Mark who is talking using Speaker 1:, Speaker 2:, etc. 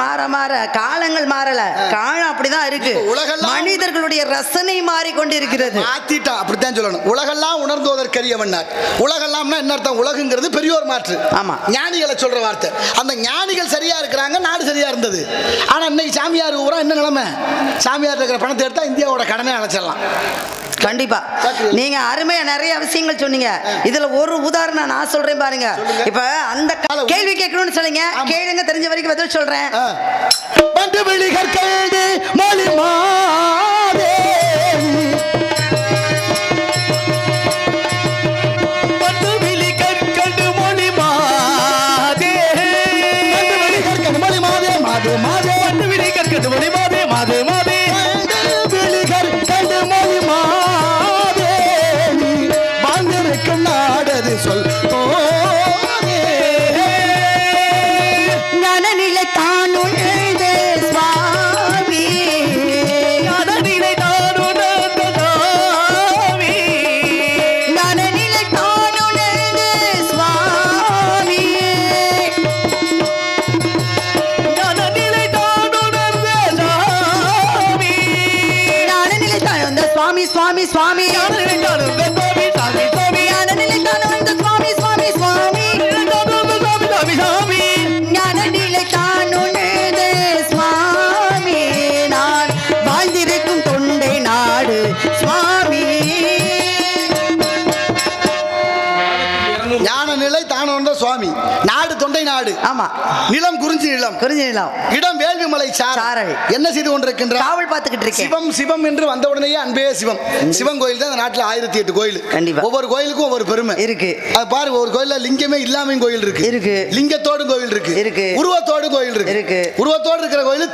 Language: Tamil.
Speaker 1: மாற மாற காலங்கள் மாறல, காலம் அப்படிதான் இருக்கு. மனிதர்களுடைய ரசனை மாறிக்கொண்டிருக்கிறது.
Speaker 2: மாத்திட்டா அப்படித்தான் சொல்லணும். உலகெல்லாம் உணர்ந்துவதற்கரியவன்னார். உலகெல்லாம்னா என்ன அர்த்தம்? உலகுங்கிறது பெரியோர் மாற்று.
Speaker 1: ஆமா,
Speaker 2: ஞானிகளை சொல்ற வார்த்தை. அந்த ஞானிகள் சரியா இருக்கிறாங்க, நாடு சரியா இருந்தது. ஆனா இன்னைக்கு சாமியார் ஊரா என்ன நிலைமை? சாமியார் இருக்கிற பணத்தை எடுத்தா இந்தியாவோட கடனை அடைச்சிடலாம்.
Speaker 1: கண்டிப்பா நீங்க அருமையா நிறைய விஷயங்கள் சொன்னீங்க. இதுல ஒரு உதாரணம் நான் சொல்றேன் பாருங்க. இப்ப அந்த கேள்வி கேட்கணும்னு சொல்லுங்க, கேளுங்க, தெரிஞ்ச வரைக்கும் பதில் சொல்றேன்.
Speaker 2: சுவாமி. நாடு தொண்டை நாடு.
Speaker 1: ஆமா.
Speaker 2: நிலம் குறிஞ்சி நிலம்.
Speaker 1: குறிஞ்சி நிலம்.
Speaker 2: இடம் வேள்விமலை சாரல். என்ன செய்து கொண்டிருக்கின்ற? காவல் பார்த்துக்கிட்டு இருக்கேன். சிவம் சிவம் என்று வந்த உடனேயே அன்பே சிவம். சிவன் கோயில் தான் இந்த நாட்டில் 1008 கோயில். கண்டிப்பா ஒவ்வொரு கோயிலுக்கும் ஒவ்வொரு பெருமை இருக்கு. அது பாரு, ஒரு கோயில்ல லிங்கமே இல்லாம கோயில் இருக்கு. இருக்கு. லிங்கத்தோடு கோயில் இருக்கு. இருக்கு. உருவத்தோடு கோயில் இருக்கு. இருக்கு. உருவத்தோடு இருக்கிற கோயில்